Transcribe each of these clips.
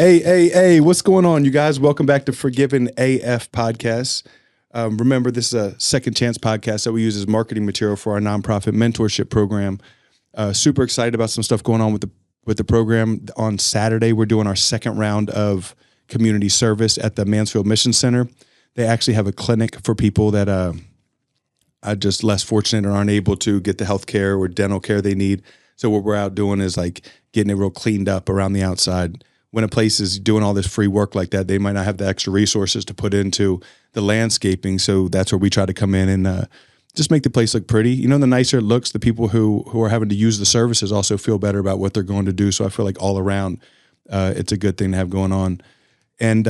Hey, what's going on, you guys? Welcome back to Forgiven AF Podcast. Remember, this is a second chance podcast that we use as marketing material for our nonprofit mentorship program. Super excited about some stuff going on with the program. On Saturday, we're doing our second round of community service at the Mansfield Mission Center. They actually have a clinic for people that are just less fortunate or aren't able to get the health care or dental care they need. So what we're out doing is like getting it real cleaned up around the outside. When a place is doing all this free work like that, they might not have the extra resources to put into the landscaping. So that's where we try to come in and just make the place look pretty. You know, the nicer it looks, the people who are having to use the services also feel better about what they're going to do. So I feel like all around, it's a good thing to have going on. And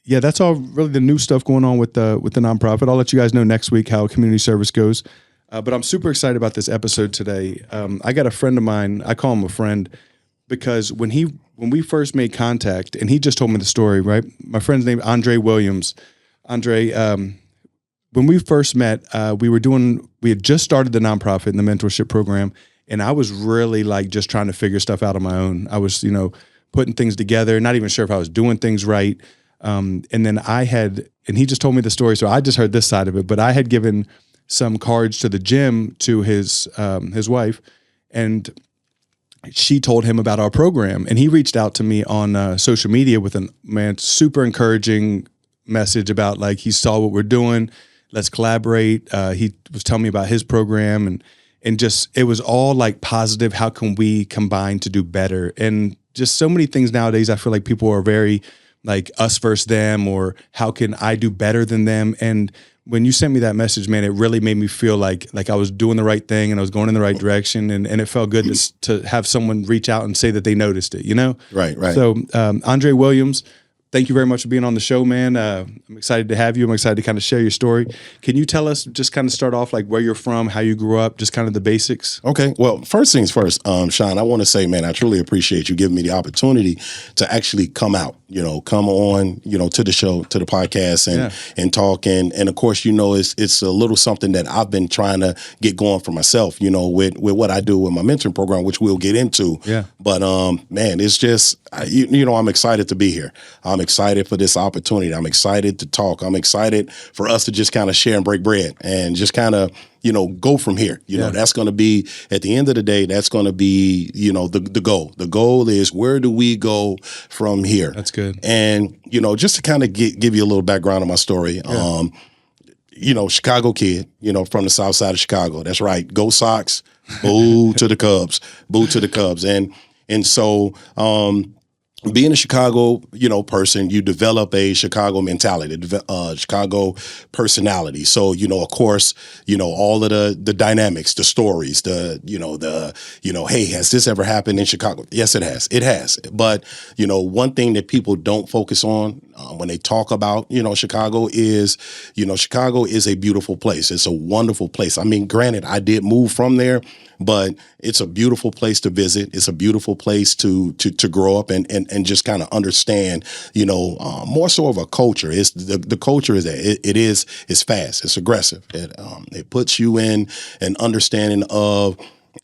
yeah, that's all really the new stuff going on with the nonprofit. I'll let you guys know next week how community service goes. But I'm super excited about this episode today. I got a friend of mine. I call him a friend because when we first made contact, and he just told me the story, right? My friend's name, Andre Williams. Andre, when we first met, we had just started the nonprofit and the mentorship program, and I was really like just trying to figure stuff out on my own. I was, putting things together, not even sure if I was doing things right. And then and he just told me the story, so I just heard this side of it, but I had given some cards to the gym to his wife, and she told him about our program, and he reached out to me on social media with a super encouraging message about like he saw what we're doing. Let's collaborate. He was telling me about his program and just it was all like positive. How can we combine to do better? And just so many things nowadays. I feel like people are very like us versus them, or how can I do better than them? And when you sent me that message, man, it really made me feel like I was doing the right thing and I was going in the right direction. And it felt good to have someone reach out and say that they noticed it, Right. So Andre Williams, thank you very much for being on the show, man. I'm excited to have you. I'm excited to kind of share your story. Can you tell us, just kind of start off like where you're from, how you grew up, just kind of the basics? Okay. Well, first things first, Shawn, I want to say, man, I truly appreciate you giving me the opportunity to actually come out, come on, to the show, to the podcast and talk. And of course, it's a little something that I've been trying to get going for myself, with what I do with my mentoring program, which we'll get into. Yeah. But, man, it's just, I'm excited to be here. I'm excited for this opportunity. I'm excited to talk. I'm excited for us to just kind of share and break bread and just kind of, go from here. That's going to be, at the end of the day, that's going to be, the goal. The goal is, where do we go from here? That's good. And, just to kind of give you a little background on my story, Chicago kid, from the south side of Chicago. That's right. Go Sox, boo to the Cubs, boo to the Cubs. And so, being a Chicago, person, you develop a Chicago mentality, Chicago personality. So, of course, all of the dynamics, the stories, hey, has this ever happened in Chicago? Yes, it has. It has. But, one thing that people don't focus on when they talk about, Chicago is a beautiful place. It's a wonderful place. I mean, granted, I did move from there, but it's a beautiful place to visit. It's a beautiful place to grow up and just kind of understand, more so of a culture. It's the culture is that it's fast, it's aggressive. It puts you in an understanding of,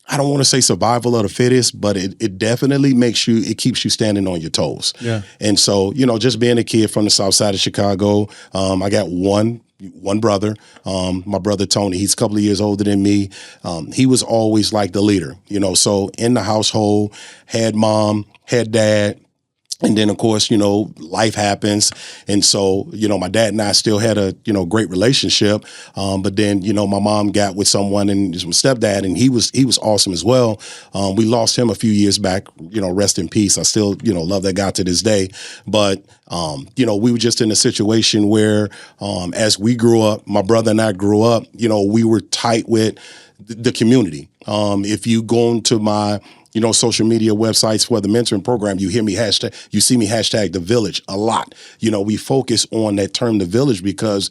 I don't want to say survival of the fittest, but it definitely keeps you standing on your toes. Yeah. And so, just being a kid from the south side of Chicago, I got one brother, my brother Tony. He's a couple of years older than me. He was always like the leader, so in the household, had mom, had dad. And then, of course, life happens. And so, my dad and I still had a, great relationship. But then, my mom got with someone, and my stepdad, and he was awesome as well. We lost him a few years back, rest in peace. I still, love that guy to this day. But, we were just in a situation where, as we grew up, my brother and I grew up, we were tight with the community. If you go into my social media websites for the mentoring program, you see me hashtag the village a lot. We focus on that term, the village, because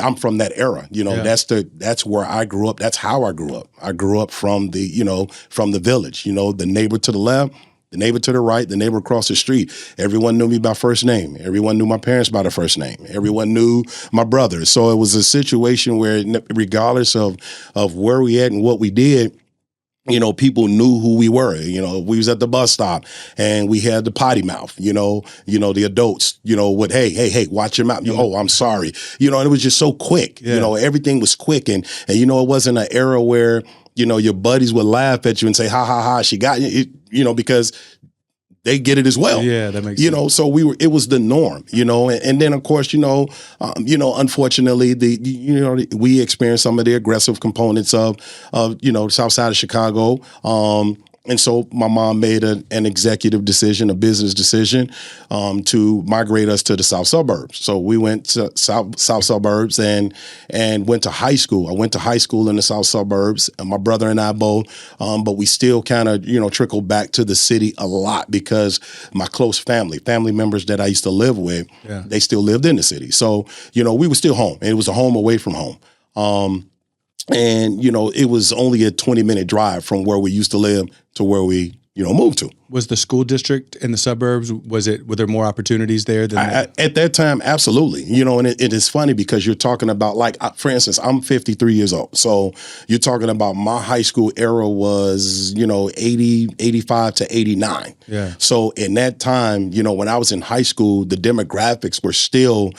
I'm from that era. That's where I grew up. That's how I grew up. I grew up from the village, the neighbor to the left, the neighbor to the right, the neighbor across the street. Everyone knew me by first name. Everyone knew my parents by their first name. Everyone knew my brother. So it was a situation where, regardless of where we at and what we did, people knew who we were. We was at the bus stop and we had the potty mouth, the adults, would, hey, watch your mouth. Oh, I'm sorry. And it was just so quick, everything was quick. And it wasn't an era where, your buddies would laugh at you and say, ha, ha, ha, she got you, because they get it as well. Yeah, that makes sense. So it was the norm, and then of course, unfortunately we experienced some of the aggressive components of the south side of Chicago. And so my mom made an executive decision, a business decision, to migrate us to the south suburbs. So we went to south suburbs and went to high school. I went to high school in the south suburbs, and my brother and I both. But we still kind of trickled back to the city a lot because my close family members that I used to live with, they still lived in the city. So we were still home, and it was a home away from home. And, it was only a 20-minute drive from where we used to live to where we, moved to. Was the school district in the suburbs, were there more opportunities there than at that time? Absolutely. And it is funny because you're talking about, like, for instance, I'm 53 years old. So you're talking about my high school era was, 85 to 89. Yeah. So in that time, when I was in high school, the demographics were still,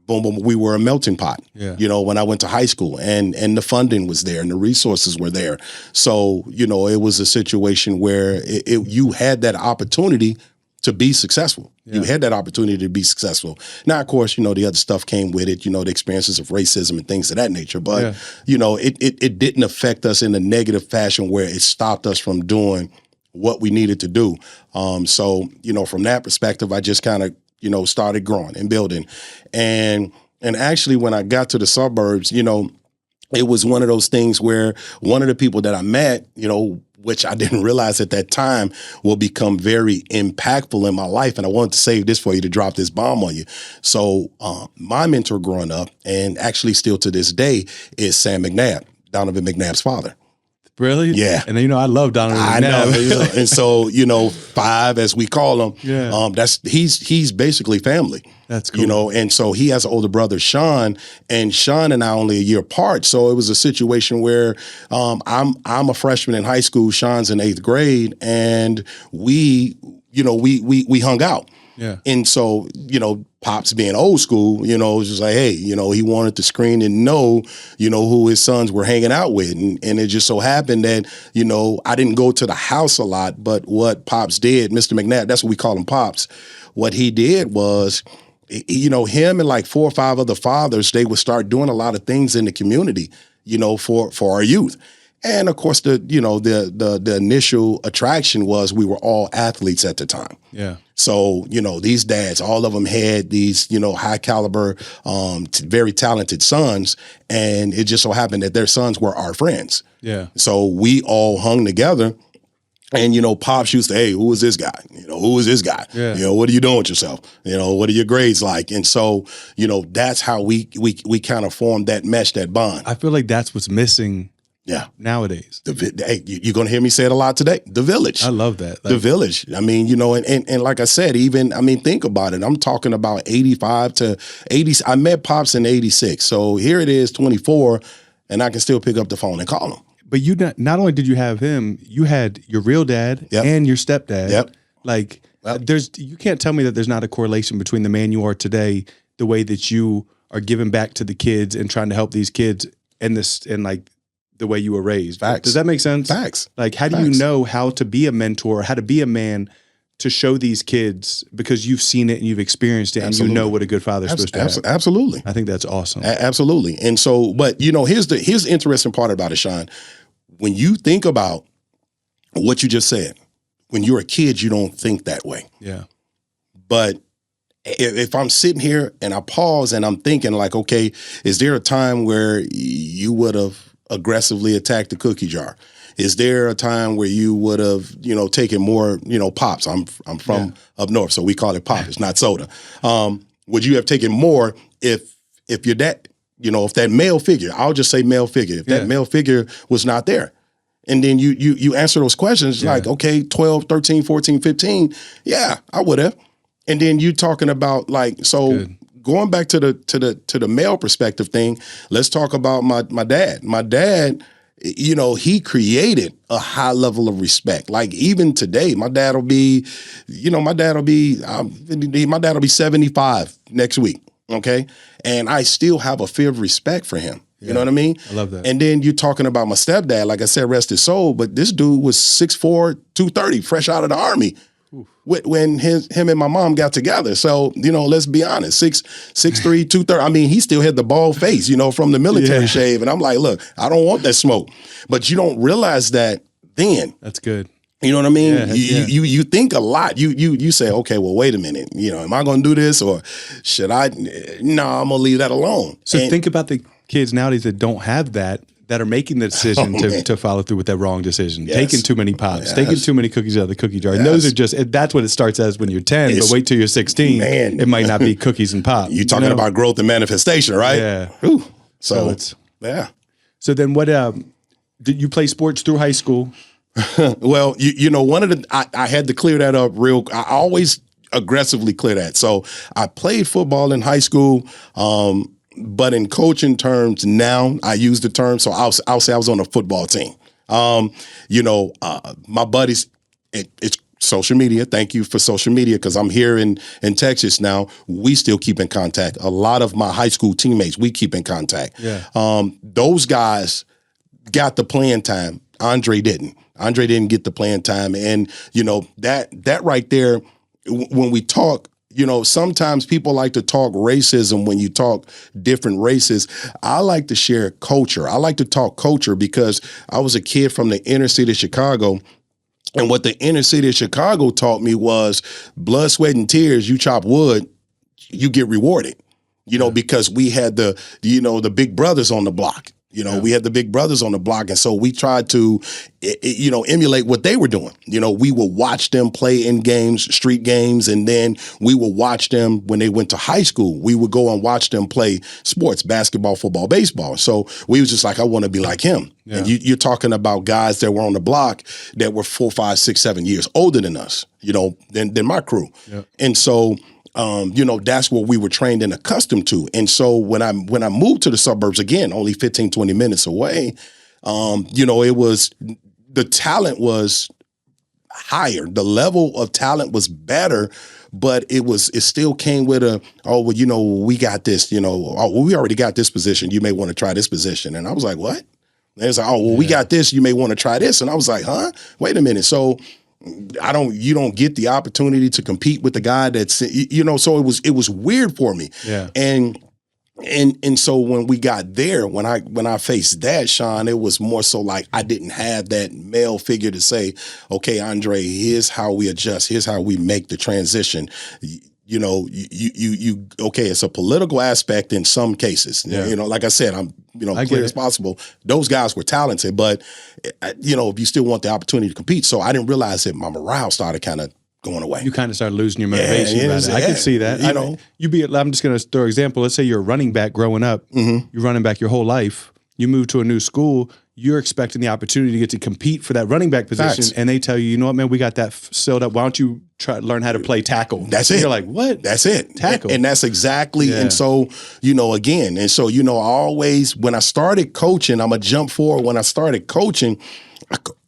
boom, boom, we were a melting pot, when I went to high school, and the funding was there and the resources were there. So, it was a situation where you had that opportunity to be successful. Yeah. You had that opportunity to be successful. Now, of course, the other stuff came with it, the experiences of racism and things of that nature. But, it didn't affect us in a negative fashion where it stopped us from doing what we needed to do. So, from that perspective, I just kind of, started growing and building. And actually, when I got to the suburbs, it was one of those things where one of the people that I met, which I didn't realize at that time will become very impactful in my life. And I wanted to save this for you to drop this bomb on you. So my mentor growing up, and actually still to this day, is Sam McNabb, Donovan McNabb's father. Really? Yeah. And then, I love Donovan McNabb. I know. And so, Five, as we call him, he's basically family. That's cool. And so he has an older brother, Shawn, and Shawn and I only a year apart. So it was a situation where I'm a freshman in high school, Shawn's in 8th grade, and we hung out. Yeah. And so, Pops being old school, it was just like, hey, he wanted to screen and know, who his sons were hanging out with. And it just so happened that, I didn't go to the house a lot, but what Pops did, Mr. McNabb, that's what we call him, Pops. What he did was, him and like 4 or 5 other fathers, they would start doing a lot of things in the community, for our youth. And of course, the initial attraction was we were all athletes at the time. Yeah. So, these dads, all of them had these, high caliber, very talented sons. And it just so happened that their sons were our friends. Yeah. So we all hung together. And, Pops used to, hey, who is this guy? Who is this guy? Yeah. What are you doing with yourself? What are your grades like? And so, that's how we kind of formed that mesh, that bond. I feel like that's what's missing. Yeah. Nowadays. Hey, you're going to hear me say it a lot today. The village. I love that. The village. I mean, and like I said, think about it. I'm talking about 85 to 80. I met Pops in 86. So here it is, 24, and I can still pick up the phone and call him. But you not only did you have him, you had your real dad and your stepdad. Yep. Like you can't tell me that there's not a correlation between the man you are today, the way that you are giving back to the kids and trying to help these kids and the way you were raised. Facts. Does that make sense? Facts. Like, how do you know how to be a mentor, how to be a man to show these kids, because you've seen it and you've experienced it. Absolutely. And you know what a good father is supposed to have. Absolutely. I think that's awesome. Absolutely. And so, but here's the interesting part about it, Shawn. When you think about what you just said, when you're a kid, you don't think that way. Yeah. But if I'm sitting here and I pause and I'm thinking like, okay, is there a time where you would have aggressively attacked the cookie jar? Is there a time where you would have, taken more, pops? I'm from up north, so we call it pop. It's not soda. Would you have taken more if your dad, if that male figure, I'll just say male figure, if that male figure was not there? And then you answer those questions like, okay, 12, 13, 14, 15. Yeah, I would have. And then you talking about going back to the male perspective thing, let's talk about my dad. My dad, you know, he created a high level of respect. Like even today, my dad will be 75 next week. Okay. And I still have a fear of respect for him. You know what I mean? I love that. And then you're talking about my stepdad, like I said, rest his soul, but this dude was 6'4", 230, fresh out of the Army. When him and my mom got together. So, you know, let's be honest, 6'3", 230. I mean, he still had the bald face, you know, from the military shave. And I'm like, look, I don't want that smoke. But you don't realize that then. That's good. You know what I mean? Yeah, you think a lot. You say, okay, well, wait a minute. You know, am I going to do this or should I? No, I'm going to leave that alone. So think about the kids nowadays that don't have that are making the decision to follow through with that wrong decision, taking too many pops, taking too many cookies out of the cookie jar. And those are just, that's what it starts as when you're 10, but wait till you're 16, it might not be cookies and pop. You're talking about growth and manifestation, right? Yeah. Whew. So it's, yeah. So then what, did you play sports through high school? Well, you know, one of the, I had to clear that up I always aggressively clear that. So I played football in high school, but in coaching terms now, I use the term. So I'll say I was on a football team. You know, my buddies, it's social media. Thank you for social media because I'm here in Texas now. We still keep in contact. A lot of my high school teammates, we keep in contact. Yeah. Those guys got the playing time. Andre didn't. Andre didn't get the playing time. And, you know, that right there, when we talk, you know, sometimes people like to talk racism when you talk different races. I like to share culture. I like to talk culture because I was a kid from the inner city of Chicago. And what the inner city of Chicago taught me was blood, sweat, and tears. You chop wood, you get rewarded, you know, because we had the big brothers on the block. You know, we had the big brothers on the block. And so we tried to, you know, emulate what they were doing. You know, we would watch them play in games, street games, and then we would watch them when they went to high school. We would go and watch them play sports, basketball, football, baseball. So we was just like, I want to be like him. Yeah. And you're talking about guys that were on the block that were 4, 5, 6, 7 years older than us, you know, than my crew. Yeah. And so you know, that's what we were trained and accustomed to. And so when I moved to the suburbs, again, only 15, 20 minutes away, you know, the talent was higher. The level of talent was better, but it still came with well, you know, we got this, you know, we already got this position. You may want to try this position. And I was like, what? And it's like, well, we got this. You may want to try this. And I was like, huh? Wait a minute. So you don't get the opportunity to compete with the guy that's, you know, so it was weird for me. Yeah. And so when we got there, when I faced that, Shawn, it was more so like I didn't have that male figure to say, okay, Andre, here's how we adjust. Here's how we make the transition. You know, you okay, it's a political aspect in some cases. Yeah. You know, like I said, I'm, you know, clear as possible. Those guys were talented, but, you know, if you still want the opportunity to compete. So I didn't realize that my morale started kind of going away. You kind of started losing your motivation. I can see that. You know, I'm just going to throw an example. Let's say you're a running back growing up. Mm-hmm. You're running back your whole life. You move to a new school. You're expecting the opportunity to get to compete for that running back position. Facts. And they tell you, you know what, man, we got that sealed up. Why don't you learn how to play tackle? That's it. You're like, what? That's it. Tackle. And that's exactly. And so, you know, again, and so, you know, I always, when I started coaching, I'm going to jump forward. When I started coaching,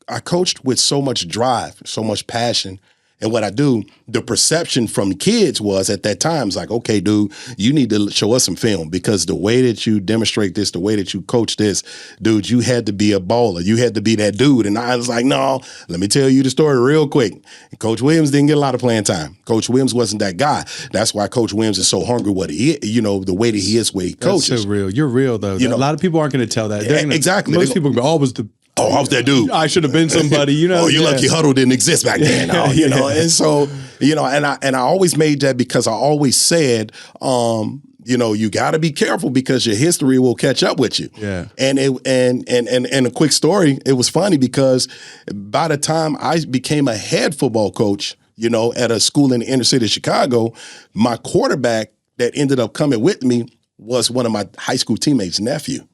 I coached with so much drive, so much passion. And what I do, the perception from kids was at that time, it's like, okay, dude, you need to show us some film because the way that you demonstrate this, the way that you coach this, dude, you had to be a baller. You had to be that dude. And I was like, no, let me tell you the story real quick. Coach Williams didn't get a lot of playing time. Coach Williams wasn't that guy. That's why Coach Williams is so hungry what he, you know, the way that he is, where he coaches. That's so real. You're real, though. You know, a lot of people aren't going to tell that. Exactly. Most people go, was the... Oh, I was that dude. I should have been somebody, you know. Oh, you're lucky Huddle didn't exist back then. You know, and so, you know, and I always made that because I always said, you know, you got to be careful because your history will catch up with you. Yeah. And a quick story, it was funny because by the time I became a head football coach, you know, at a school in the inner city of Chicago, my quarterback that ended up coming with me was one of my high school teammates' nephew.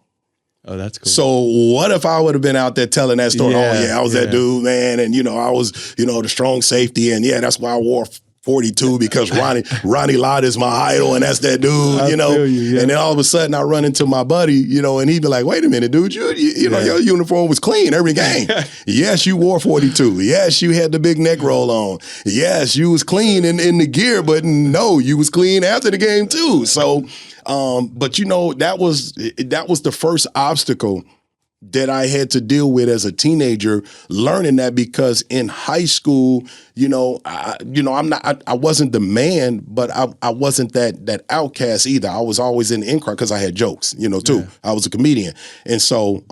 Oh, that's cool. So what if I would have been out there telling that story? I was that dude, man. And, you know, I was, you know, the strong safety. And, that's why I wore 42 because Ronnie Lott is my idol and that's that dude, you know. And then all of a sudden I run into my buddy, you know, and he'd be like, wait a minute, dude, you know, your uniform was clean every game. Yes, you wore 42. Yes, you had the big neck roll on. Yes, you was clean in the gear, but no, you was clean after the game too. So, but you know, that was the first obstacle that I had to deal with as a teenager, learning that because in high school, I wasn't the man, but I wasn't that outcast either. I was always in the in crowd because I had jokes, too. Yeah. I was a comedian. And so,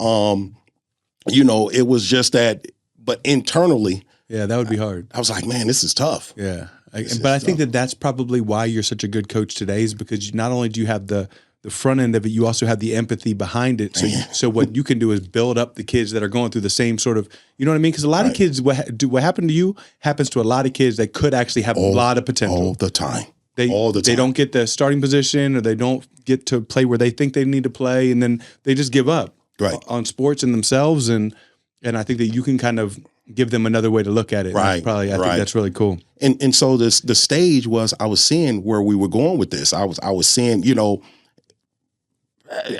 it was just that, but internally. Yeah, that would be hard. I was like, man, this is tough. Yeah. I think that's probably why you're such a good coach today, is because not only do you have the front end of it, you also have the empathy behind it. So what you can do is build up the kids that are going through the same sort of, you know what I mean? Because a lot of kids, what happened to you happens to a lot of kids that could actually have a lot of potential. All the time. They don't get the starting position, or they don't get to play where they think they need to play, and then they just give up on sports and themselves. And I think that you can kind of give them another way to look at it. Right. I think that's really cool. And so the stage was, I was seeing where we were going with this. I was seeing,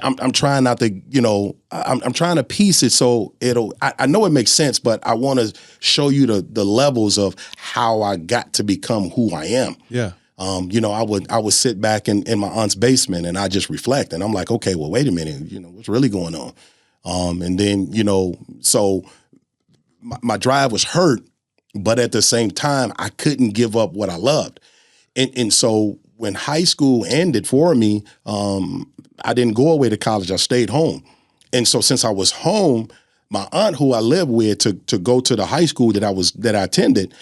I'm trying not to, I'm trying to piece it so I know it makes sense, but I want to show you the levels of how I got to become who I am. Yeah. I would sit back in my aunt's basement and I just reflect, and I'm like, okay, well, wait a minute, what's really going on? And then, so my drive was hurt, but at the same time, I couldn't give up what I loved. And so when high school ended for me, I didn't go away to college. I stayed home. And so since I was home, my aunt, who I lived with to go to the high school that I attended,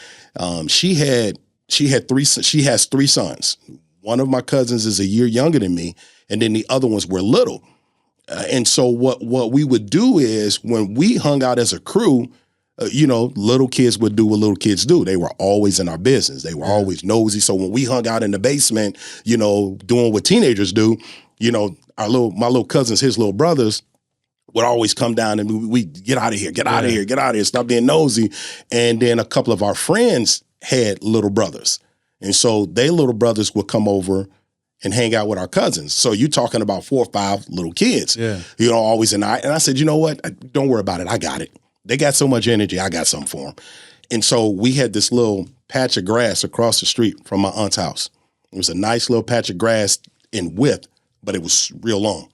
she has three sons. One of my cousins is a year younger than me, and then the other ones were little. And so what we would do is, when we hung out as a crew, little kids would do what little kids do. They were always in our business. They were always nosy. So when we hung out in the basement, doing what teenagers do, my little cousins, his little brothers, would always come down and we get out of here, get out of here, stop being nosy. And then a couple of our friends had little brothers. And so their little brothers would come over and hang out with our cousins. So you're talking about 4 or 5 little kids, always and I said, you know what? Don't worry about it. I got it. They got so much energy. I got something for them. And so we had this little patch of grass across the street from my aunt's house. It was a nice little patch of grass in width, but it was real long.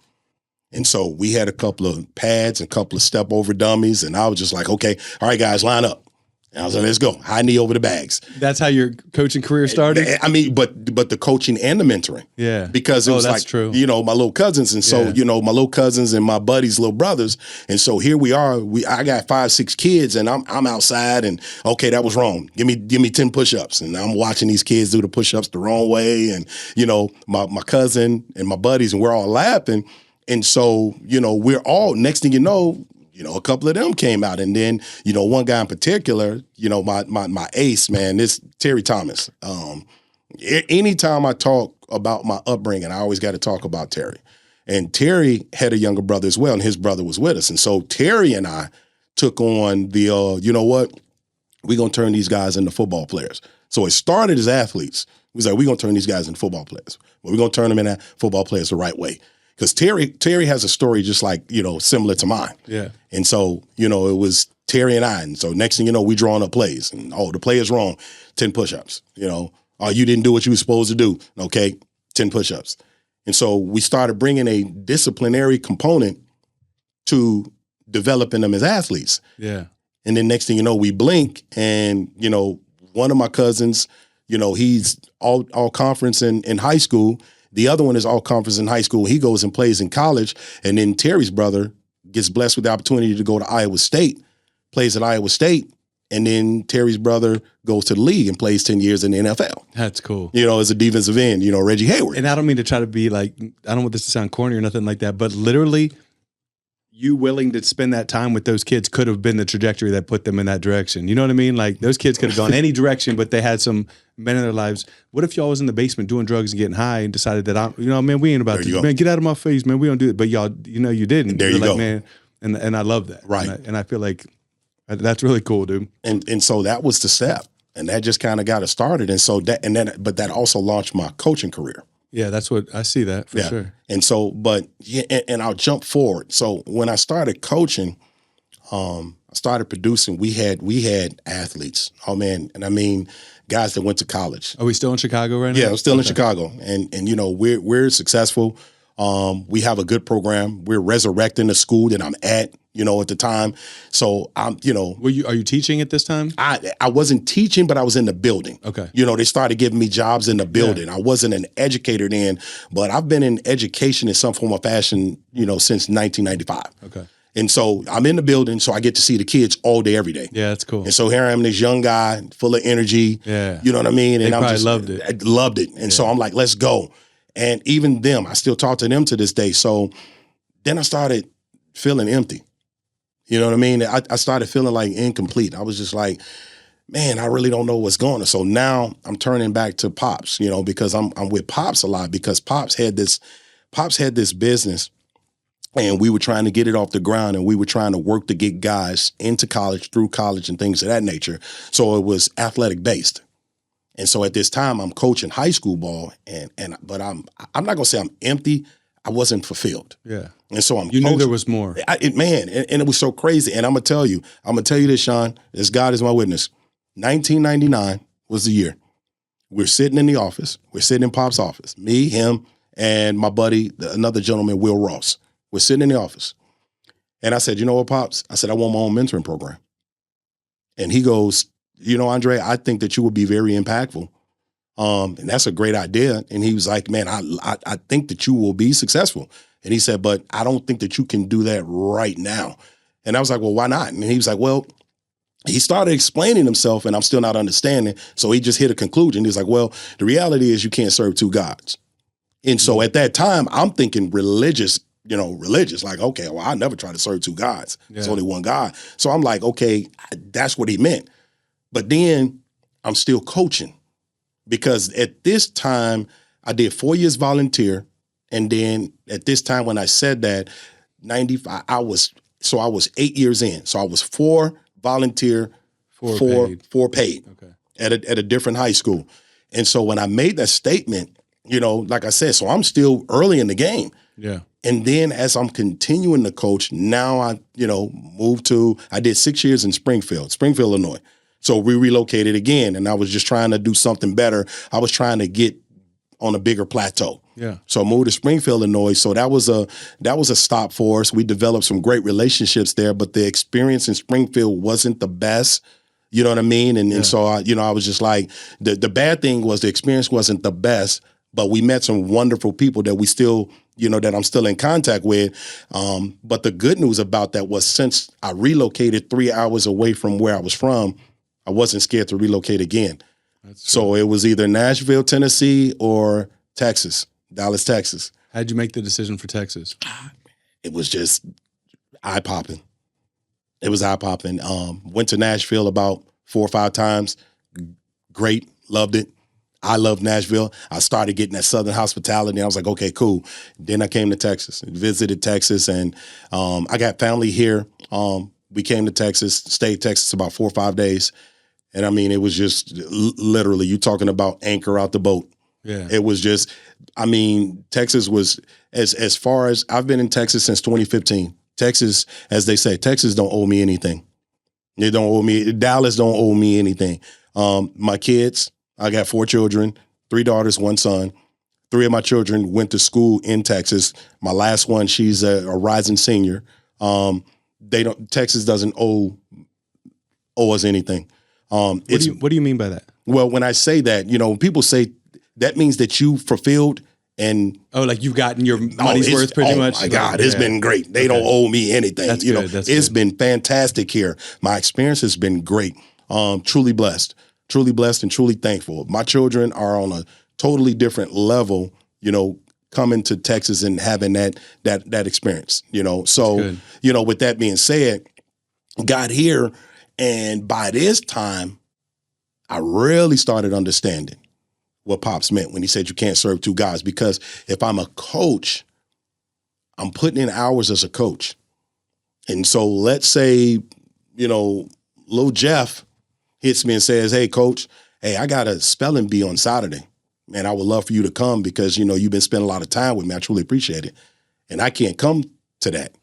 And so we had a couple of pads and a couple of step over dummies. And I was just like, okay, all right, guys, line up. And I was like, let's go. High knee over the bags. That's how your coaching career started? I mean, but the coaching and the mentoring. Yeah. Because it was like, true. My little cousins. And so, my little cousins and my buddies' little brothers. And so here we are. I got 5, 6 kids, and I'm outside, and okay, that was wrong. Give me 10 push-ups. And I'm watching these kids do the push-ups the wrong way. And, my cousin and my buddies, and we're all laughing. And so, we're all, next thing you know, a couple of them came out. And then, one guy in particular, my ace, man, this Terry Thomas. Anytime I talk about my upbringing, I always got to talk about Terry. And Terry had a younger brother as well, and his brother was with us. And so Terry and I took on the, you know what, we're going to turn these guys into football players. So it started as athletes. We was like, we're going to turn these guys into football players. But we're going to turn them into football players the right way. Because Terry has a story just like, similar to mine. Yeah. And so, it was Terry and I. And so next thing you know, we drawing up plays. And, the play is wrong, 10 push-ups. You didn't do what you were supposed to do. Okay, 10 push-ups. And so we started bringing a disciplinary component to developing them as athletes. Yeah. And then next thing you know, we blink and, one of my cousins, he's all conference in high school. The other one is all conference in high school. He goes and plays in college. And then Terry's brother gets blessed with the opportunity to go to Iowa State, plays at Iowa State. And then Terry's brother goes to the league and plays 10 years in the NFL. That's cool. As a defensive end, Reggie Hayward. And I don't mean to try to be like, I don't want this to sound corny or nothing like that, but literally you willing to spend that time with those kids could have been the trajectory that put them in that direction. You know what I mean? Like those kids could have gone any direction, but they had some men in their lives. What if y'all was in the basement doing drugs and getting high and decided that man, we ain't about to, man, get out of my face, man. We don't do it. But y'all, you didn't. There you go. Man, and I love that. Right. And I feel like that's really cool, dude. And so that was the step. And that just kind of got us started. And so but that also launched my coaching career. Yeah, that's what I see that for sure. And so, but yeah, and I'll jump forward. So when I started coaching, I started producing. We had athletes. Oh man, and I mean guys that went to college. Are we still in Chicago right now? Yeah, I'm still in Chicago, and you know we're successful. We have a good program. We're resurrecting the school that I'm at. You know, at the time. So I'm, you know, are you teaching at this time? I wasn't teaching, but I was in the building. Okay. You know, they started giving me jobs in the building. I wasn't an educator then, but I've been in education in some form or fashion, you know, since 1995. Okay. And so I'm in the building, so I get to see the kids all day, every day. Yeah, that's cool. And so here I am, this young guy, full of energy. Yeah. You know what I mean? And I I loved it. And so I'm like, let's go. And even them, I still talk to them to this day. So then I started feeling empty. You know what I mean? I started feeling like incomplete. I was just like, man, I really don't know what's going on. So now I'm turning back to Pops, you know, because I'm with Pops a lot, because Pops had this business, and we were trying to get it off the ground, and we were trying to work to get guys into college, through college, and things of that nature. So it was athletic based. And so at this time I'm coaching high school ball, but I'm not gonna say I'm empty. I wasn't fulfilled. Yeah. And so you knew there was more. And it was so crazy. And I'm gonna tell you this, Shawn, as God is my witness. 1999 was the year. We're sitting in the office. We're sitting in Pop's office. Me, him, and my buddy, another gentleman, Will Ross. We're sitting in the office. And I said, you know what, Pops? I said, I want my own mentoring program. And he goes, you know, Andre, I think that you will be very impactful. And that's a great idea. And he was like, man, I think that you will be successful. And he said, but I don't think that you can do that right now. And I was like, well, why not? And he was like, well, he started explaining himself, and I'm still not understanding. So he just hit a conclusion. He was like, well, the reality is you can't serve two gods. And so at that time, I'm thinking religious, like, okay, well, I never try to serve two gods. Yeah. There's only one God. So I'm like, okay, that's what he meant. But then I'm still coaching, because at this time I did 4 years volunteer. And then at this time when I said that, 95, I was 8 years in. So I was 4 volunteer, 4 paid okay. at a different high school. And so when I made that statement, like I said, so I'm still early in the game. Yeah. And then as I'm continuing to coach, now I did 6 years in Springfield, Illinois. So we relocated again, and I was just trying to do something better. I was trying to get on a bigger plateau. Yeah. So I moved to Springfield, Illinois. So that was a stop for us. We developed some great relationships there, but the experience in Springfield wasn't the best. You know what I mean? And so I was just like, the bad thing was the experience wasn't the best, but we met some wonderful people that we still, that I'm still in contact with. But the good news about that was, since I relocated 3 hours away from where I was from, I wasn't scared to relocate again. So it was either Nashville, Tennessee, or Texas, Dallas, Texas. How'd you make the decision for Texas? It was just eye-popping. It was eye-popping. Went to Nashville about 4 or 5 times. Great, loved it. I loved Nashville. I started getting that Southern hospitality, and I was like, okay, cool. Then I came to Texas, visited Texas, and I got family here. We came to Texas, stayed in Texas about 4 or 5 days. And I mean, it was just literally, you talking about anchor out the boat. Yeah. It was just, Texas was, as far as, I've been in Texas since 2015. Texas, as they say, Texas don't owe me anything. Dallas don't owe me anything. My kids, I got 4 children, 3 daughters, 1 son. 3 of my children went to school in Texas. My last one, she's a rising senior. Texas doesn't owe us anything. What do you mean by that? Well, when I say that, when people say that means that you fulfilled and like you've gotten your money's worth pretty much. Oh my God, it's been great. They don't owe me anything. That's good. It's been fantastic here. My experience has been great. Truly blessed and truly thankful. My children are on a totally different level, coming to Texas and having that experience, So, with that being said, got here. And by this time, I really started understanding what Pops meant when he said you can't serve 2 gods. Because if I'm a coach, I'm putting in hours as a coach. And so let's say, little Jeff hits me and says, hey, coach, hey, I got a spelling bee on Saturday. Man, I would love for you to come because, you've been spending a lot of time with me. I truly appreciate it. And I can't come to that.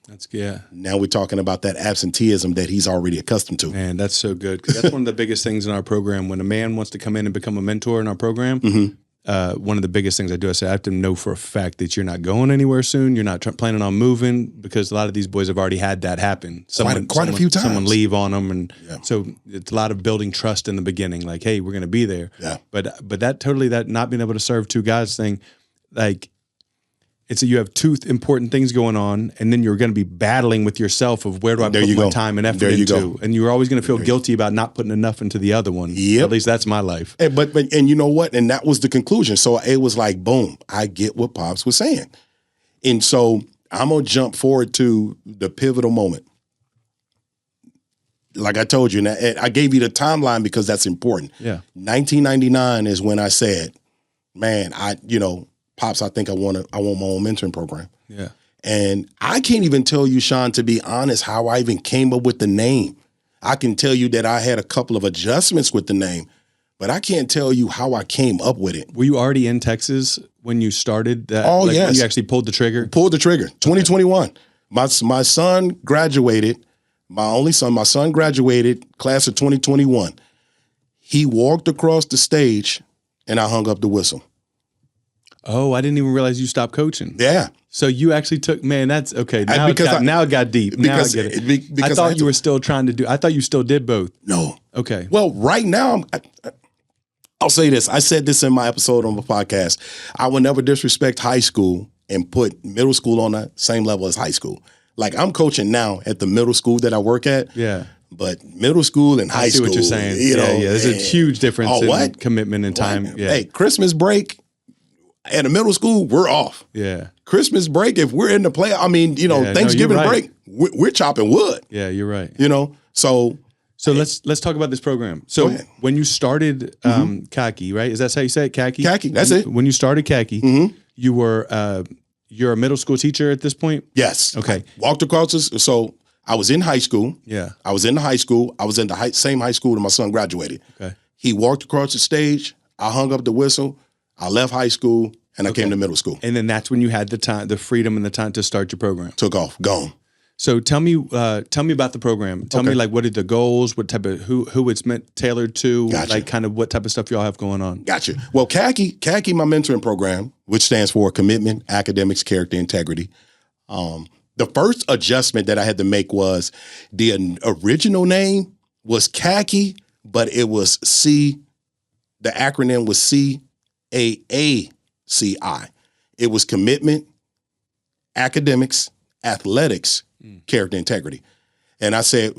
Now we're talking about that absenteeism that he's already accustomed to. Man, that's so good. 'Cause that's one of the biggest things in our program. When a man wants to come in and become a mentor in our program, one of the biggest things I do, I say, I have to know for a fact that you're not going anywhere soon. You're not planning on moving, because a lot of these boys have already had that happen. Quite a few times. Someone leave on them. And so it's a lot of building trust in the beginning. Like, hey, we're going to be there. Yeah. But that not being able to serve two guys thing, like, you have two important things going on, and then you're going to be battling with yourself of where do I put my time and effort into, and you're always going to feel guilty about not putting enough into the other one. Yep. At least that's my life. But you know what? And that was the conclusion. So it was like, boom, I get what Pops was saying. And so I'm going to jump forward to the pivotal moment. Like I told you, and I gave you the timeline because that's important. Yeah. 1999 is when I said, man, Pops, I think I want my own mentoring program. Yeah. And I can't even tell you, Shawn, to be honest, how I even came up with the name. I can tell you that I had a couple of adjustments with the name, but I can't tell you how I came up with it. Were you already in Texas when you started that? Oh, yes. When you actually pulled the trigger? Pulled the trigger. 2021. My son graduated. My only son, my son graduated class of 2021. He walked across the stage and I hung up the whistle. Oh, I didn't even realize you stopped coaching. Yeah. So you actually took, man, that's okay. Now it got deep. Now I get it. I thought you were still trying to I thought you still did both. No. Okay. Well, right now, I'll say this. I said this in my episode on the podcast. I will never disrespect high school and put middle school on the same level as high school. Like, I'm coaching now at the middle school that I work at. Yeah. But middle school and high school. I see what you're saying. There's a huge difference in commitment and time. Yeah. Hey, Christmas break at a middle school, we're off. Yeah. Christmas break, if we're in the play, Thanksgiving break, we're chopping wood. Yeah, you're right. So let's talk about this program. So when you started CACI, right? Is that how you say it? CACI? CACI, that's it. When you started CACI, you were you're a middle school teacher at this point? Yes. Okay. Walked across this. So I was in high school. Yeah. I was in the high school. I was in the same high school that my son graduated. Okay. He walked across the stage. I hung up the whistle. I left high school and I came to middle school. And then that's when you had the time, the freedom and the time to start your program. Took off, gone. So tell me about the program. Tell me, like, what are the goals? What type of who it's tailored to? Gotcha. Like, kind of what type of stuff y'all have going on? Gotcha. Well, CACI, my mentoring program, which stands for Commitment, Academics, Character, Integrity. The first adjustment that I had to make was the original name was CACI, but it was the acronym was CAACI. It was Commitment, Academics, Athletics, Character, Integrity. And I said,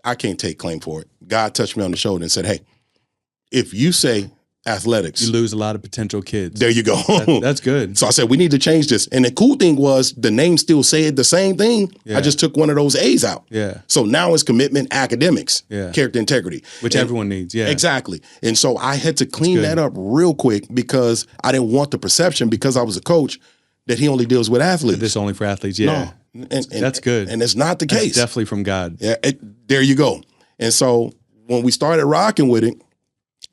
I can't take claim for it. God touched me on the shoulder and said, hey, if you say athletics, you lose a lot of potential kids. There you go. That's good. So I said, we need to change this. And the cool thing was the name still said the same thing. Yeah. I just took one of those A's out. Yeah. So now it's Commitment, Academics, Character, Integrity. Which everyone needs. Yeah. Exactly. And so I had to clean that up real quick because I didn't want the perception, because I was a coach, that he only deals with athletes. This only for athletes. Yeah. No. And that's good. And it's not the case. Definitely from God. Yeah. There you go. And so when we started rocking with it,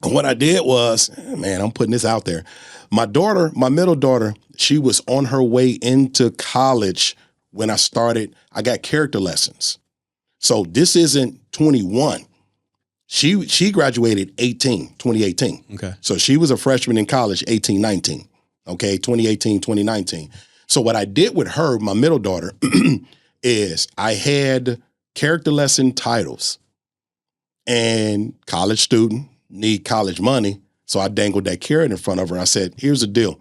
what I did was, man, I'm putting this out there. My middle daughter, she was on her way into college when I started. I got character lessons. So this isn't 21. She graduated 2018. Okay. So she was a freshman in college, 19. Okay, 2018, 2019. So what I did with her, my middle daughter, is I had character lesson titles, and college student, need college money. So I dangled that carrot in front of her. I said, here's the deal.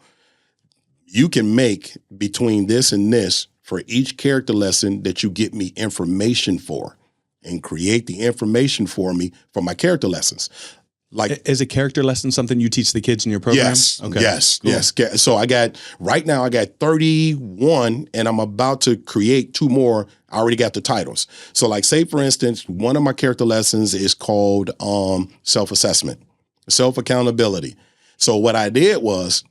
You can make between this and this for each character lesson that you get me information for, and create the information for me for my character lessons. Like, is a character lesson something you teach the kids in your program? Yes. Okay. Yes. Cool. Yes. So right now I got 31 and I'm about to create 2 more. I already got the titles. So, like, say for instance, one of my character lessons is called self-assessment, self-accountability. So what I did was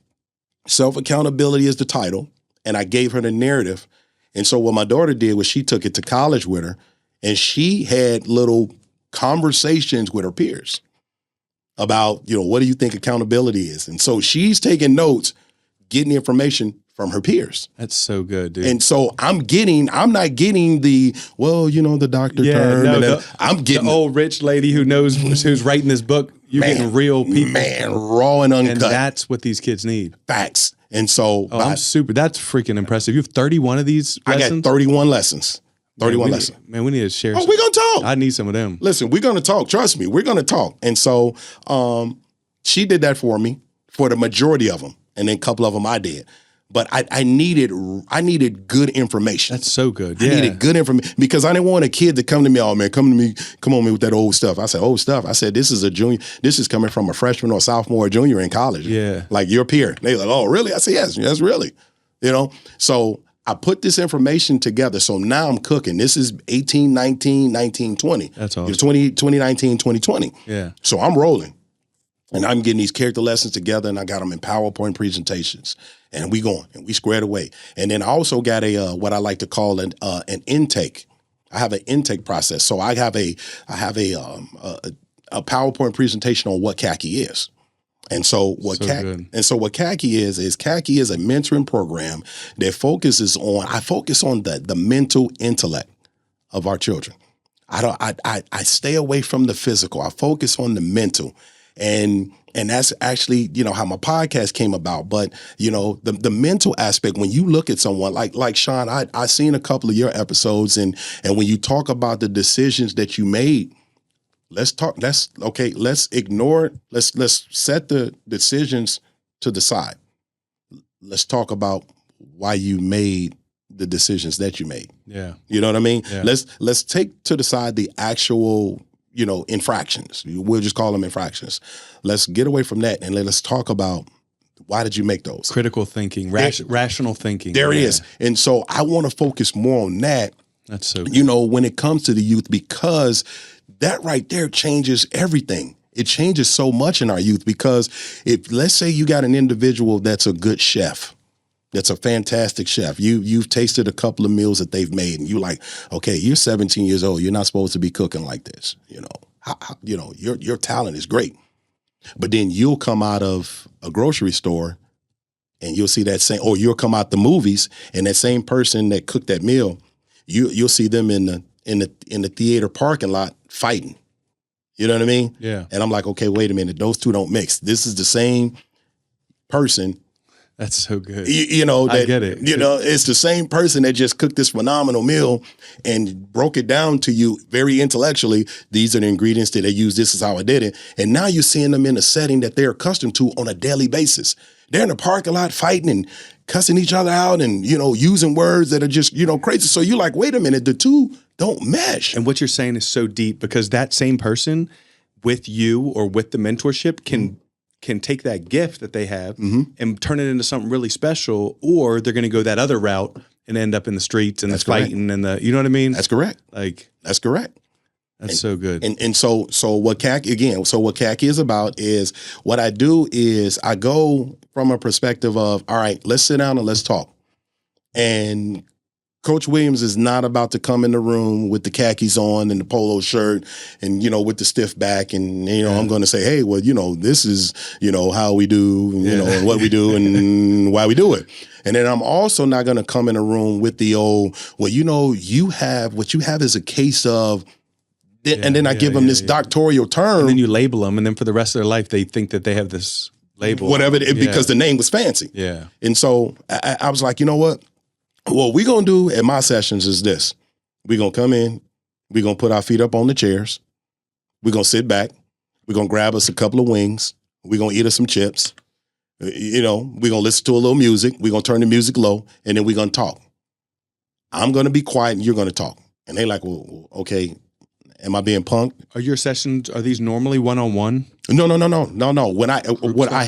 self-accountability is the title, and I gave her the narrative. And so what my daughter did was she took it to college with her, and she had little conversations with her peers about, what do you think accountability is? And so she's taking notes, getting information from her peers. That's so good, dude. And so I'm not getting the, the doctor term. No, I'm getting the old rich lady who's writing this book. You're getting real people. Man, raw and uncut. And that's what these kids need. Facts. And so that's freaking impressive. You have 31 of these lessons? I got 31 lessons. 31 lessons. Man, we need to share. Oh, we're going to talk. I need some of them. Listen, we're going to talk. Trust me, we're going to talk. And so she did that for me, for the majority of them. And then a couple of them I did. But I needed good information. That's so good. I needed good information because I didn't want a kid to come to me, oh man, come on me with that old stuff. I said, old stuff. I said, this is a junior. This is coming from a freshman or sophomore or junior in college. Yeah. Like your peer. They like, oh, really? I said, yes, really. So I put this information together. So now I'm cooking. This is 18, 19, 19, 20. That's awesome. 2019, 2020. Yeah. So I'm rolling. And I'm getting these character lessons together, and I got them in PowerPoint presentations. And we going, and we squared away. And then I also got a what I like to call an intake. I have an intake process. So I have a PowerPoint presentation on what CACI is. And so what CACI is CACI is a mentoring program that focuses on. I focus on the mental intellect of our children. I stay away from the physical. I focus on the mental. And that's actually, how my podcast came about. But, the mental aspect, when you look at someone like Shawn, I seen a couple of your episodes and when you talk about the decisions that you made, let's ignore it. Let's set the decisions to the side. Let's talk about why you made the decisions that you made. Yeah. You know what I mean? Yeah. Let's take to the side the actual infractions. We'll just call them infractions. Let's get away from that and let's talk about why did you make those? Critical thinking, rational thinking. There it is. And so I want to focus more on that. That's so good. When it comes to the youth, because that right there changes everything. It changes so much in our youth because if let's say you got an individual that's a good chef, that's a fantastic chef. You've tasted a couple of meals that they've made, and you're like, okay, you're 17 years old. You're not supposed to be cooking like this. Your talent is great, but then you'll come out of a grocery store, and you'll see that same, or you'll come out the movies, and that same person that cooked that meal, you'll see them in the theater parking lot fighting. You know what I mean? Yeah. And I'm like, okay, wait a minute, those two don't mix. This is the same person. That's so good. I get it. It's the same person that just cooked this phenomenal meal and broke it down to you very intellectually. These are the ingredients that they use. This is how I did it. And now you're seeing them in a setting that they're accustomed to on a daily basis. They're in the parking lot fighting and cussing each other out and, using words that are just, crazy. So you're like, wait a minute, the two don't mesh. And what you're saying is so deep because that same person with you or with the mentorship can take that gift that they have and turn it into something really special, or they're going to go that other route and end up in the streets and the fighting and you know what I mean? That's correct. That's correct. That's so good. And so what CACI is about is what I do is I go from a perspective of, all right, let's sit down and let's talk. And Coach Williams is not about to come in the room with the khakis on and the polo shirt and, with the stiff back. And, I'm going to say, hey, well, this is, how we do, and what we do and why we do it. And then I'm also not going to come in a room with the old, well, what you have is a case of, and then I give them this doctoral term. And then you label them. And then for the rest of their life, they think that they have this label. Whatever, because the name was fancy. Yeah. And so I was like, you know what? What we're going to do at my sessions is this. We're going to come in. We're going to put our feet up on the chairs. We're going to sit back. We're going to grab us a couple of wings. We're going to eat us some chips. We're going to listen to a little music. We're going to turn the music low, and then we're going to talk. I'm going to be quiet, and you're going to talk. And they're like, well, okay, am I being punked? Are your sessions, are these normally one-on-one? No. I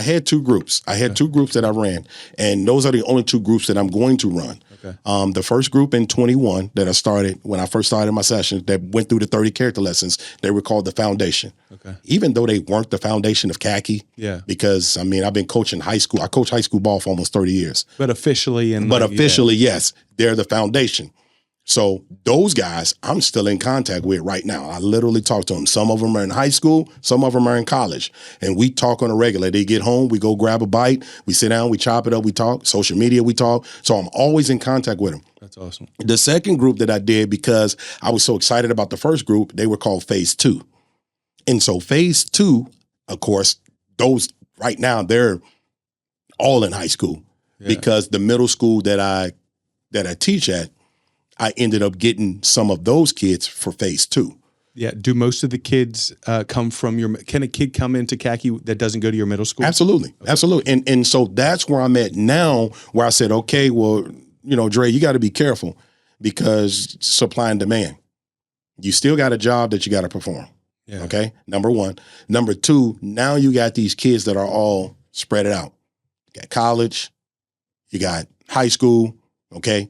had two groups. I had two groups that I ran, and those are the only two groups that I'm going to run. Okay. The first group in 21 that I started when I first started my sessions that went through the 30 character lessons, they were called the Foundation. Okay. Even though they weren't the foundation of CACI, because I've been coaching high school. I coached high school ball for almost 30 years. But officially, yes, they're the foundation. So those guys I'm still in contact with right now. I literally talk to them. Some of them are in high school, some of them are in college, and we talk on a regular. They get home, we go grab a bite, we sit down, we chop it up, we talk. Social media, we talk. So I'm always in contact with them. That's awesome. The second group that I did, because I was so excited about the first group, they were called Phase 2. And so Phase 2, of course, those right now, they're all in high school, because the middle school that I teach at, I ended up getting some of those kids for Phase 2. Yeah. Do most of the kids come from your? Can a kid come into CACI that doesn't go to your middle school? Absolutely, okay. Absolutely. And so that's where I'm at now, where I said, okay, well, Dre, you got to be careful, because supply and demand. You still got a job that you got to perform. Yeah. Okay. Number one. Number two. Now you got these kids that are all spread it out. You got college. You got high school. Okay.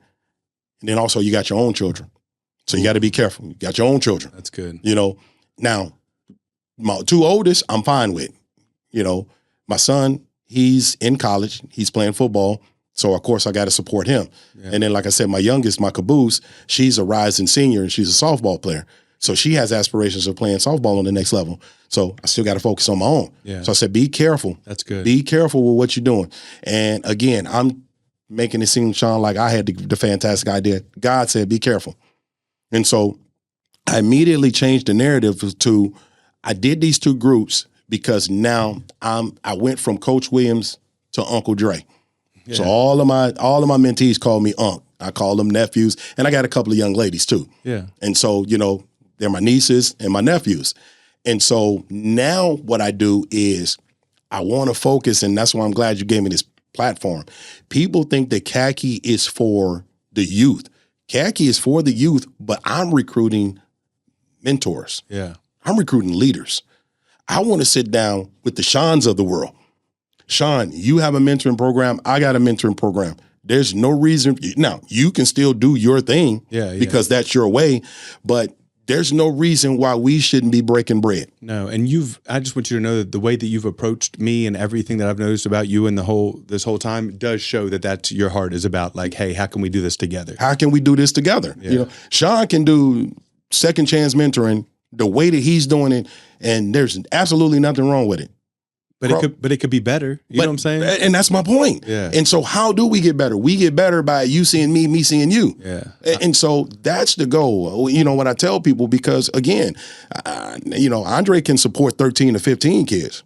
And then also you got your own children. So you got to be careful. You got your own children. That's good. Now my two oldest, I'm fine with. My son, he's in college. He's playing football. So, of course, I got to support him. Yeah. And then, like I said, my youngest, my caboose, she's a rising senior and she's a softball player. So she has aspirations of playing softball on the next level. So I still got to focus on my own. Yeah. So I said, be careful. That's good. Be careful with what you're doing. And again, I'm making it seem, Shawn, like I had the fantastic idea. God said, be careful. And so I immediately changed the narrative to, I did these two groups because now I went from Coach Williams to Uncle Dre. Yeah. So all of my mentees call me Unc. I call them nephews, and I got a couple of young ladies too. Yeah. And so, they're my nieces and my nephews. And so now what I do is I want to focus, and that's why I'm glad you gave me this platform. People think that CACI is for the youth. CACI is for the youth, but I'm recruiting mentors. Yeah. I'm recruiting leaders. I want to sit down with the Shawns of the world. Shawn, you have a mentoring program. I got a mentoring program. There's no reason. Now, you can still do your thing because that's your way, but there's no reason why we shouldn't be breaking bread. No, and I just want you to know that the way that you've approached me and everything that I've noticed about you and this whole time does show that that's your heart is about, like, hey, how can we do this together? How can we do this together? Yeah. Shawn can do second chance mentoring the way that he's doing it, and there's absolutely nothing wrong with it. But it could be better. You know what I'm saying? And that's my point. Yeah. And so how do we get better? We get better by you seeing me seeing you. Yeah. And so that's the goal. What I tell people, because again, Andre can support 13 to 15 kids.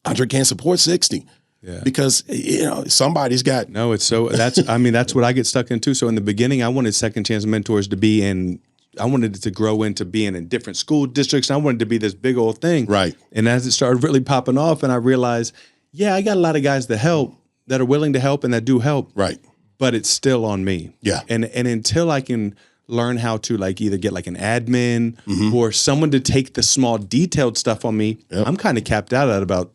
Andre can't support 60. Yeah. Because somebody's got. No, it's so that's what I get stuck into. So in the beginning, I wanted second chance mentors to be in. I wanted it to grow into being in different school districts. And I wanted it to be this big old thing. Right. And as it started really popping off, and I realized, I got a lot of guys that are willing to help and that do help. Right. But it's still on me. Yeah. And until I can learn how to either get an admin or someone to take the small detailed stuff on me, I'm kind of capped out at about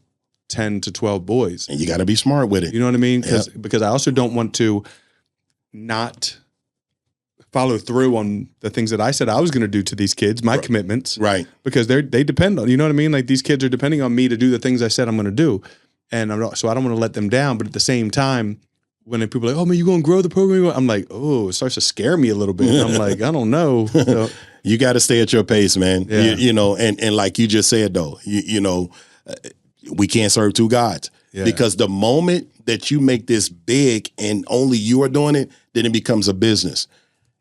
10 to 12 boys. And you got to be smart with it. You know what I mean? Because I also don't want to not follow through on the things that I said I was going to do to these kids, my commitments. Right. Because they depend on, you know what I mean? Like, these kids are depending on me to do the things I said I'm going to do. And so I don't want to let them down. But at the same time, when people are like, oh man, you going to grow the program? I'm like, oh, it starts to scare me a little bit. And I'm like, I don't know. So, you got to stay at your pace, man. Yeah. And like you just said, though, we can't serve two gods. Yeah. Because the moment that you make this big and only you are doing it, then it becomes a business.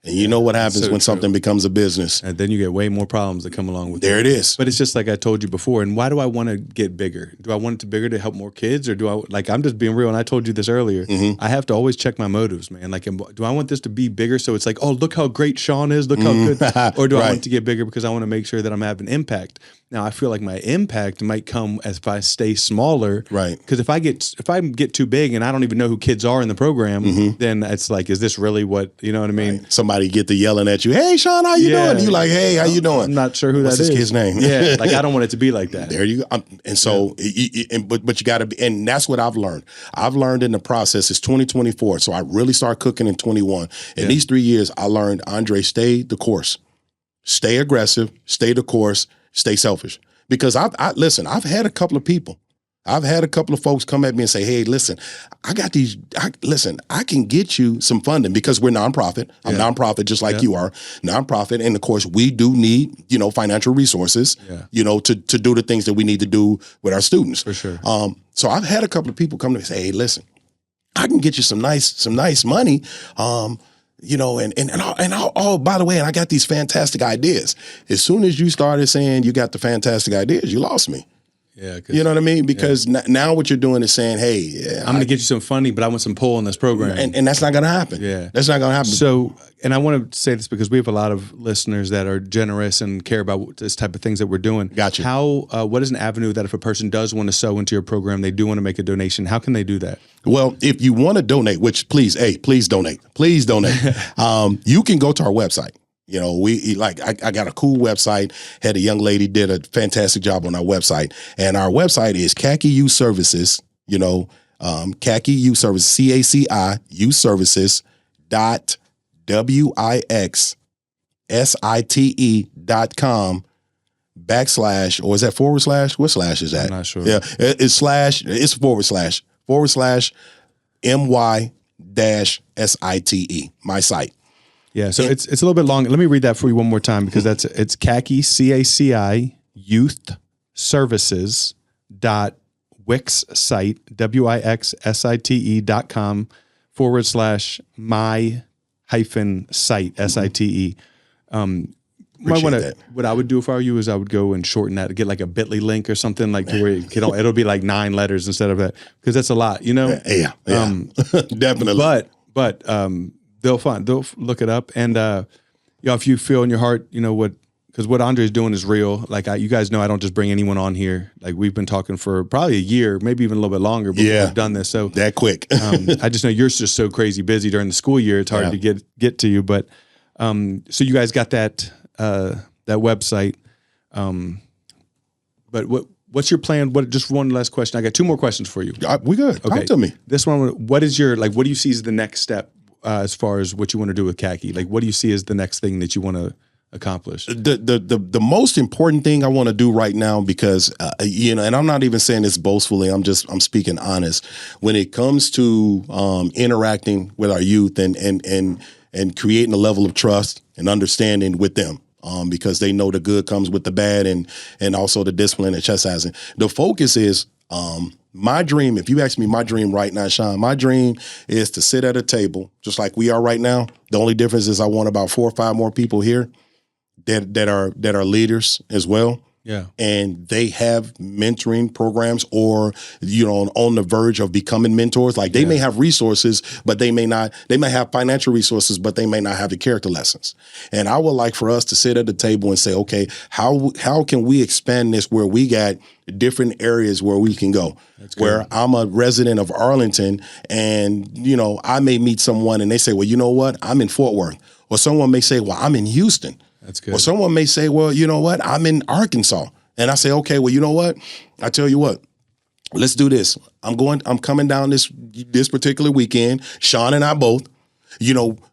And you know what happens when something becomes a business. And then you get way more problems that come along with it. There it is. But it's just like I told you before. And why do I want to get bigger? Do I want it to bigger to help more kids? Or do I, I'm just being real. And I told you this earlier. I have to always check my motives, man. Like, do I want this to be bigger so it's like, oh, look how great Shawn is. Look how good. Or do I want it to get bigger because I want to make sure that I'm having impact? Now, I feel like my impact might come as if I stay smaller. Right. Because if I get too big and I don't even know who kids are in the program, then it's like, is this really what, you know what I mean? Right. Somebody get to yelling at you, hey, Shawn, how you doing? You like, hey, how you doing? I'm not sure who What's that is. What's this kid's name? Yeah, like, I don't want it to be like that. There you go. And so, but you got to be, and that's what I've learned. I've learned in the process, it's 2024, so I really started cooking in 21. In these 3 years, I learned, Andre, stay the course. Stay aggressive, stay the course, stay selfish. Because listen, I've had a couple of people I've had a couple of folks come at me and say, hey, listen, I got these, I can get you some funding because we're nonprofit. I'm nonprofit just like you are, nonprofit. And of course, we do need, financial resources, to do the things that we need to do with our students. For sure. So I've had a couple of people come to me and say, hey, listen, I can get you some nice money. Oh, by the way, and I got these fantastic ideas. As soon as you started saying you got the fantastic ideas, you lost me. Yeah, you know what I mean? Because now what you're doing is saying, hey, I'm going to get you some funding, but I want some pull in this program. And that's not going to happen. Yeah. That's not going to happen. So, and I want to say this because we have a lot of listeners that are generous and care about this type of things that we're doing. Gotcha. What is an avenue that if a person does want to sow into your program, they do want to make a donation, how can they do that? Well, if you want to donate, which please donate. Please donate. You can go to our website. I got a cool website. Had a young lady did a fantastic job on our website, and our website is CACI Youth Services. CACI Youth Services, CACI Youth Services .wixsite.com / or is that forward slash? What slash is that? I'm not sure. Yeah, it's slash. It's forward slash MY-SITE. My site. Yeah, so it's a little bit long. Let me read that for you one more time because it's CACI, CACI Youth Services .wixsite, WIXSITE.com /my-site, SITE. What I would do if I were you is I would go and shorten that, get like a bit.ly link or something like to where it'll be like 9 letters instead of that because that's a lot, Yeah, definitely. But they'll look it up. And, if you feel in your heart, because what Andre's doing is real. Like you guys know, I don't just bring anyone on here. Like we've been talking for probably a year, maybe even a little bit longer before we've done this. So that quick. I just know you're just so crazy busy during the school year. It's hard to get to you. But, so you guys got that website. But what's your plan? Just one last question. I got 2 more questions for you. We good. Okay. Talk to me. This one, what do you see as the next step? As far as what you want to do with CACI, like what do you see as the next thing that you want to accomplish? The most important thing I want to do right now, because and I'm not even saying this boastfully, I'm speaking honest. When it comes to interacting with our youth and creating a level of trust and understanding with them. Because they know the good comes with the bad and also the discipline and chastising. The focus is my dream. If you ask me my dream right now, Shawn, my dream is to sit at a table just like we are right now. The only difference is I want about 4 or 5 more people here that are leaders as well. Yeah. And they have mentoring programs or, on the verge of becoming mentors. Like they may have resources, but they may have financial resources, but they may not have the character lessons. And I would like for us to sit at the table and say, okay, how can we expand this where we got different areas where we can go? Where I'm a resident of Arlington and, I may meet someone and they say, well, you know what? I'm in Fort Worth. Or someone may say, well, I'm in Houston. That's good. Or someone may say, well, you know what? I'm in Arkansas. And I say, okay, well, you know what? I tell you what, let's do this. I'm coming down this particular weekend, Shawn and I both,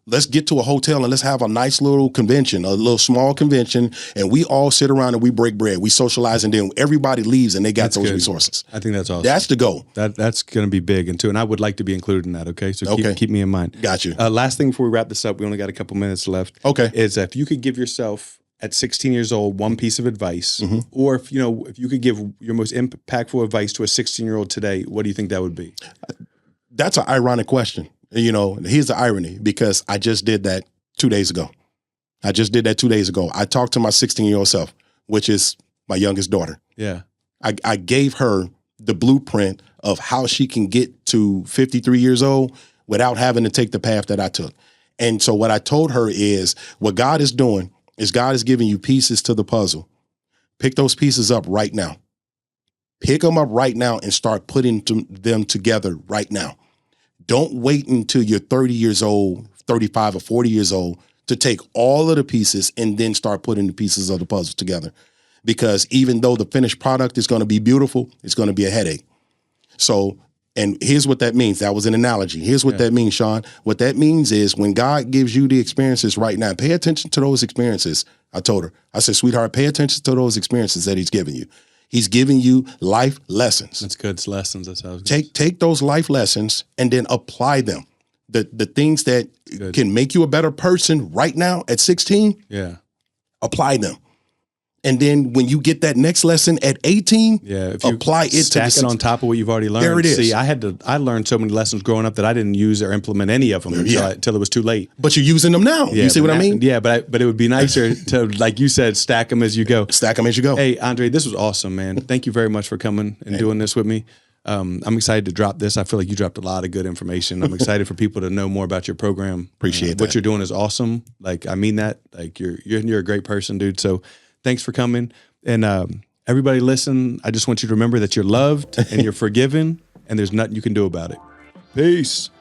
let's get to a hotel and let's have a nice little convention, a little small convention. And we all sit around and we break bread. We socialize and then everybody leaves and they got those resources. I think that's awesome. That's the goal. That's going to be big and I would like to be included in that. Okay. So keep me in mind. Got you. Last thing before we wrap this up, we only got a couple minutes left. Okay. Is if you could give yourself at 16 years old, one piece of advice, or if you could give your most impactful advice to a 16-year-old today, what do you think that would be? That's an ironic question. Here's the irony, because I just did that 2 days ago. I talked to my 16-year-old self, which is my youngest daughter. Yeah. I gave her the blueprint of how she can get to 53 years old without having to take the path that I took. And so what I told her is what God is doing is God is giving you pieces to the puzzle. Pick those pieces up right now. Pick them up right now and start putting them together right now. Don't wait until you're 30 years old, 35 or 40 years old to take all of the pieces and then start putting the pieces of the puzzle together. Because even though the finished product is going to be beautiful, it's going to be a headache. So, and here's what that means. That was an analogy. Here's what that means, Shawn. What that means is when God gives you the experiences right now, pay attention to those experiences. I told her, I said, sweetheart, pay attention to those experiences that he's giving you. He's giving you life lessons. That's good. It's lessons. That's how I was gonna Take those life lessons and then apply them. The things that can make you a better person right now at 16, apply them. And then when you get that next lesson at 18, if you apply it stack it on top of what you've already learned. There it is. See, I learned so many lessons growing up that I didn't use or implement any of them until it was too late. But you're using them now. Yeah, you see what I mean? Yeah, but it would be nicer to, like you said, stack them as you go. Stack them as you go. Hey, Andre, this was awesome, man. Thank you very much for coming and doing this with me. I'm excited to drop this. I feel like you dropped a lot of good information. I'm excited for people to know more about your program. Appreciate that. What you're doing is awesome. Like, I mean that. Like, you're a great person, dude. So thanks for coming. And everybody listen, I just want you to remember that you're loved and you're forgiven and there's nothing you can do about it. Peace.